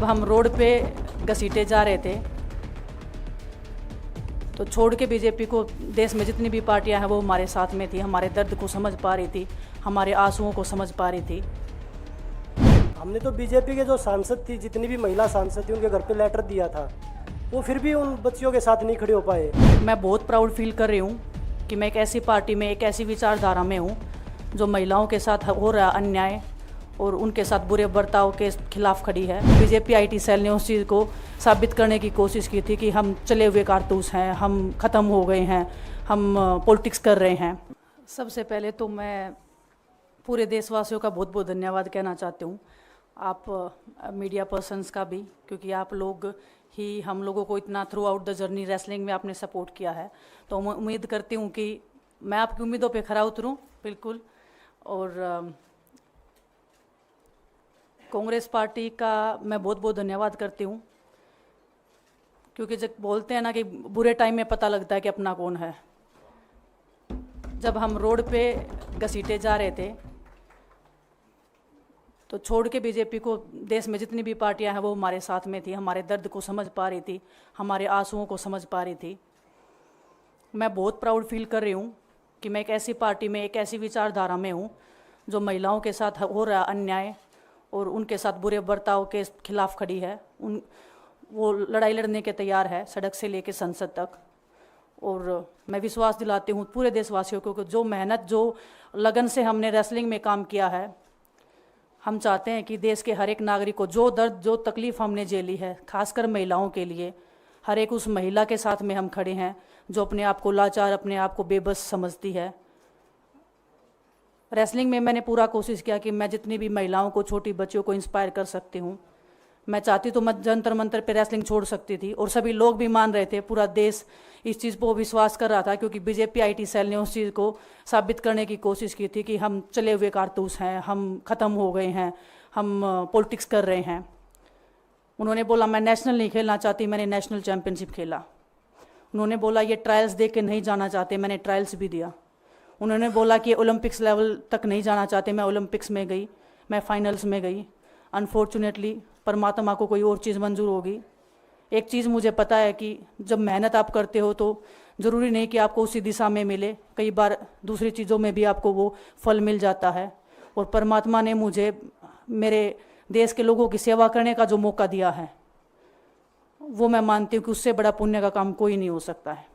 जब हम रोड पे घसीटे जा रहे थे तो छोड़ के बीजेपी को देश में जितनी भी पार्टियां हैं वो हमारे साथ में थी, हमारे दर्द को समझ पा रही थी, हमारे आंसुओं को समझ पा रही थी। हमने तो बीजेपी के जो सांसद थी, जितनी भी महिला सांसद थी, उनके घर पे लेटर दिया था, वो फिर भी उन बच्चियों के साथ नहीं खड़े हो पाए। मैं बहुत प्राउड फील कर रही हूँ कि मैं एक ऐसी पार्टी में, एक ऐसी विचारधारा में हूँ जो महिलाओं के साथ हो रहा अन्याय और उनके साथ बुरे बर्ताव के खिलाफ खड़ी है। बीजेपी आईटी सेल ने उस चीज़ को साबित करने की कोशिश की थी कि हम चले हुए कारतूस हैं, हम ख़त्म हो गए हैं, हम पॉलिटिक्स कर रहे हैं। सबसे पहले तो मैं पूरे देशवासियों का बहुत बहुत धन्यवाद कहना चाहती हूँ, आप मीडिया पर्सन्स का भी, क्योंकि आप लोग ही हम लोगों को इतना through out the journey wrestling में आपने सपोर्ट किया है। तो मैं उम्मीद करती हूँ कि मैं आपकी उम्मीदों पे खरा उतरूँ बिल्कुल। और कांग्रेस पार्टी का मैं बहुत बहुत धन्यवाद करती हूँ, क्योंकि जब बोलते हैं ना कि बुरे टाइम में पता लगता है कि अपना कौन है। जब हम रोड पे घसीटे जा रहे थे तो छोड़ के बीजेपी को देश में जितनी भी पार्टियां हैं वो हमारे साथ में थी, हमारे दर्द को समझ पा रही थी, हमारे आंसुओं को समझ पा रही थी। मैं बहुत प्राउड फील कर रही हूँ कि मैं एक ऐसी पार्टी में, एक ऐसी विचारधारा में हूँ जो महिलाओं के साथ हो रहा अन्याय और उनके साथ बुरे बर्ताव के खिलाफ खड़ी है। वो लड़ाई लड़ने के तैयार है, सड़क से लेकर संसद तक। और मैं विश्वास दिलाती हूँ पूरे देशवासियों को कि जो मेहनत, जो लगन से हमने रेसलिंग में काम किया है, हम चाहते हैं कि देश के हर एक नागरिक को जो दर्द, जो तकलीफ़ हमने झेली है, खासकर महिलाओं के लिए, हर एक उस महिला के साथ में हम खड़े हैं जो अपने आप को लाचार, अपने आप को बेबस समझती है। रेसलिंग में मैंने पूरा कोशिश किया कि मैं जितनी भी महिलाओं को, छोटी बच्चियों को इंस्पायर कर सकती हूँ। मैं चाहती तो मैं जंतर मंतर पे रेसलिंग छोड़ सकती थी, और सभी लोग भी मान रहे थे, पूरा देश इस चीज़ को विश्वास कर रहा था, क्योंकि बीजेपी आईटी सेल ने उस चीज़ को साबित करने की कोशिश की थी कि हम चले हुए कारतूस हैं, हम ख़त्म हो गए हैं, हम पॉलिटिक्स कर रहे हैं। उन्होंने बोला मैं नेशनल नहीं खेलना चाहती, मैंने नेशनल चैम्पियनशिप खेला। उन्होंने बोला ये ट्रायल्स दे के नहीं जाना चाहते, मैंने ट्रायल्स भी दिया। उन्होंने बोला कि ओलंपिक्स लेवल तक नहीं जाना चाहते, मैं ओलंपिक्स में गई, मैं फाइनल्स में गई। अनफॉर्चुनेटली परमात्मा को कोई और चीज़ मंजूर होगी। एक चीज़ मुझे पता है कि जब मेहनत आप करते हो तो ज़रूरी नहीं कि आपको उसी दिशा में मिले, कई बार दूसरी चीज़ों में भी आपको वो फल मिल जाता है। और परमात्मा ने मुझे मेरे देश के लोगों की सेवा करने का जो मौका दिया है, वो मैं मानती हूँ कि उससे बड़ा पुण्य का काम कोई नहीं हो सकता है।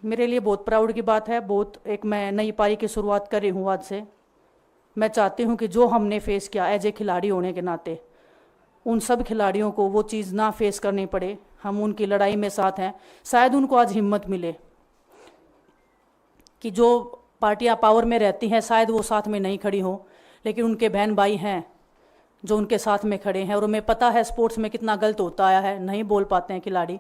मेरे लिए बहुत प्राउड की बात है, बहुत एक मैं नई पारी की शुरुआत कर रही हूँ आज से। मैं चाहती हूँ कि जो हमने फेस किया एज ए खिलाड़ी होने के नाते, उन सब खिलाड़ियों को वो चीज़ ना फेस करनी पड़े। हम उनकी लड़ाई में साथ हैं। शायद उनको आज हिम्मत मिले कि जो पार्टियां पावर में रहती हैं शायद वो साथ में नहीं खड़ी हों, लेकिन उनके बहन भाई हैं जो उनके साथ में खड़े हैं। और उन्हें पता है स्पोर्ट्स में कितना गलत होता आया है, नहीं बोल पाते हैं खिलाड़ी।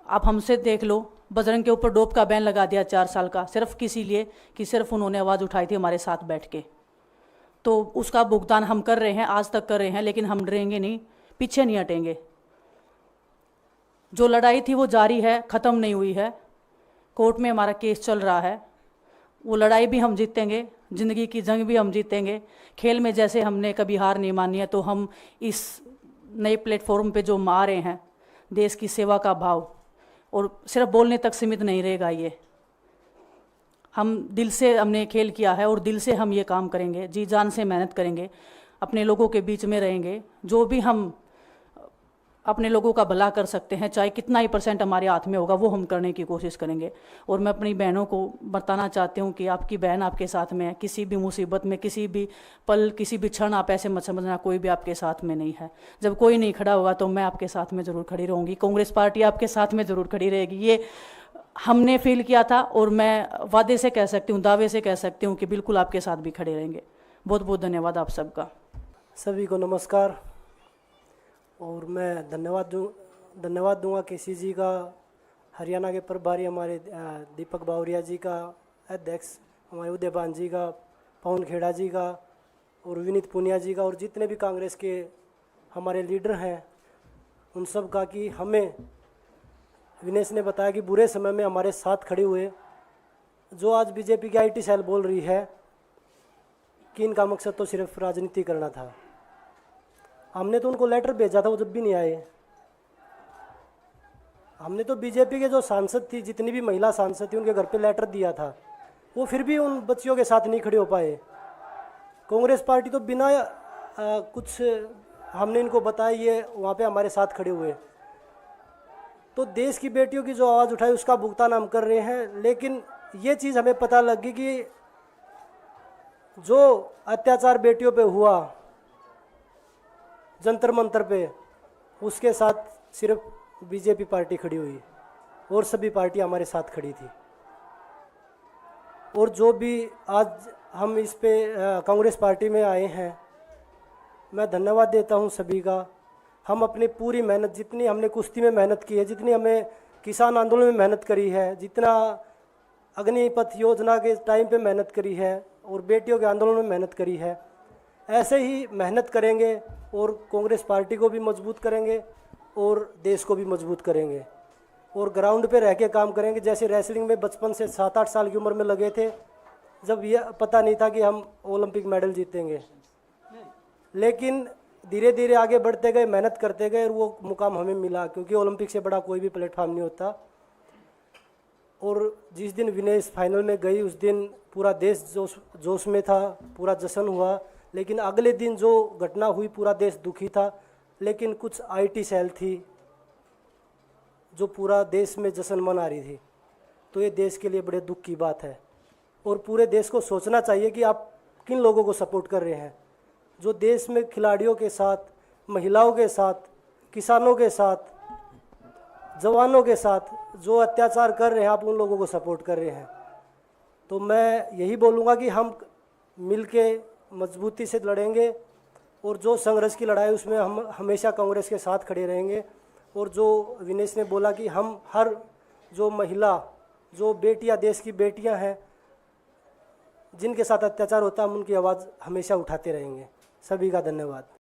आप हमसे देख लो, बजरंग के ऊपर डोप का बैन लगा दिया 4 साल का, सिर्फ किसी लिए कि सिर्फ उन्होंने आवाज़ उठाई थी हमारे साथ बैठ के। तो उसका भुगतान हम कर रहे हैं, आज तक कर रहे हैं, लेकिन हम डरेंगे नहीं, पीछे नहीं हटेंगे। जो लड़ाई थी वो जारी है, ख़त्म नहीं हुई है। कोर्ट में हमारा केस चल रहा है, वो लड़ाई भी हम जीतेंगे, ज़िंदगी की जंग भी हम जीतेंगे। खेल में जैसे हमने कभी हार नहीं मानी है, तो हम इस नए प्लेटफॉर्म पे जो आ रहे हैं, देश की सेवा का भाव, और सिर्फ बोलने तक सीमित नहीं रहेगा ये। हम दिल से हमने खेल किया है और दिल से हम ये काम करेंगे, जी जान से मेहनत करेंगे, अपने लोगों के बीच में रहेंगे। जो भी हम अपने लोगों का भला कर सकते हैं, चाहे कितना ही % हमारे हाथ में होगा, वो हम करने की कोशिश करेंगे। और मैं अपनी बहनों को बताना चाहती हूँ कि आपकी बहन आपके साथ में है। किसी भी मुसीबत में, किसी भी पल, किसी भी क्षण आप ऐसे मत समझना कोई भी आपके साथ में नहीं है। जब कोई नहीं खड़ा होगा तो मैं आपके साथ में ज़रूर खड़ी रहूँगी, कांग्रेस पार्टी आपके साथ में ज़रूर खड़ी रहेगी। ये हमने फील किया था, और मैं वादे से कह सकती हूँ, दावे से कह सकती हूँ कि बिल्कुल आपके साथ भी खड़े रहेंगे। बहुत बहुत धन्यवाद आप सबका। सभी को नमस्कार। और मैं धन्यवाद दूंगा केसी जी का, हरियाणा के प्रभारी हमारे दीपक बावरिया जी का, अध्यक्ष हमारे उदयभान जी का, पवन खेड़ा जी का, और विनीत पुनिया जी का, और जितने भी कांग्रेस के हमारे लीडर हैं उन सब का, कि हमें विनेश ने बताया कि बुरे समय में हमारे साथ खड़े हुए। जो आज बीजेपी की आईटी सेल बोल रही है कि इनका मकसद तो सिर्फ राजनीति करना था, हमने तो उनको लेटर भेजा था, वो जब भी नहीं आए। हमने तो बीजेपी के जो सांसद थी, जितनी भी महिला सांसद थी, उनके घर पे लेटर दिया था, वो फिर भी उन बच्चियों के साथ नहीं खड़े हो पाए। कांग्रेस पार्टी तो बिना कुछ हमने इनको बताया ये वहाँ पे हमारे साथ खड़े हुए। तो देश की बेटियों की जो आवाज़ उठाई उसका भुगतान हम कर रहे हैं। लेकिन ये चीज़ हमें पता लगी कि जो अत्याचार बेटियों पे हुआ जंतर मंतर पे, उसके साथ सिर्फ बीजेपी पार्टी खड़ी हुई और सभी पार्टी हमारे साथ खड़ी थी। और जो भी आज हम इस पे कांग्रेस पार्टी में आए हैं, मैं धन्यवाद देता हूं सभी का। हम अपनी पूरी मेहनत, जितनी हमने कुश्ती में मेहनत की है, जितनी हमें किसान आंदोलन में मेहनत करी है, जितना अग्निपथ योजना के टाइम पे मेहनत करी है और बेटियों के आंदोलन में मेहनत करी है, ऐसे ही मेहनत करेंगे और कांग्रेस पार्टी को भी मजबूत करेंगे और देश को भी मजबूत करेंगे और ग्राउंड पे रह के काम करेंगे। जैसे रेसलिंग में बचपन से 7-8 साल की उम्र में लगे थे, जब यह पता नहीं था कि हम ओलंपिक मेडल जीतेंगे, लेकिन धीरे धीरे आगे बढ़ते गए, मेहनत करते गए और वो मुकाम हमें मिला, क्योंकि ओलंपिक से बड़ा कोई भी प्लेटफॉर्म नहीं होता। और जिस दिन विनेश फाइनल में गई, उस दिन पूरा देश जोश में था, पूरा जश्न हुआ। लेकिन अगले दिन जो घटना हुई, पूरा देश दुखी था। लेकिन कुछ आईटी सेल थी जो पूरा देश में जश्न मना रही थी। तो ये देश के लिए बड़े दुख की बात है और पूरे देश को सोचना चाहिए कि आप किन लोगों को सपोर्ट कर रहे हैं। जो देश में खिलाड़ियों के साथ, महिलाओं के साथ, किसानों के साथ, जवानों के साथ जो अत्याचार कर रहे हैं, आप उन लोगों को सपोर्ट कर रहे हैं। तो मैं यही बोलूँगा कि हम मिलके मजबूती से लड़ेंगे और जो संघर्ष की लड़ाई उसमें हम हमेशा कांग्रेस के साथ खड़े रहेंगे। और जो विनेश ने बोला कि हम हर जो महिला, जो बेटियां, देश की बेटियां हैं जिनके साथ अत्याचार होता है, हम उनकी आवाज़ हमेशा उठाते रहेंगे। सभी का धन्यवाद।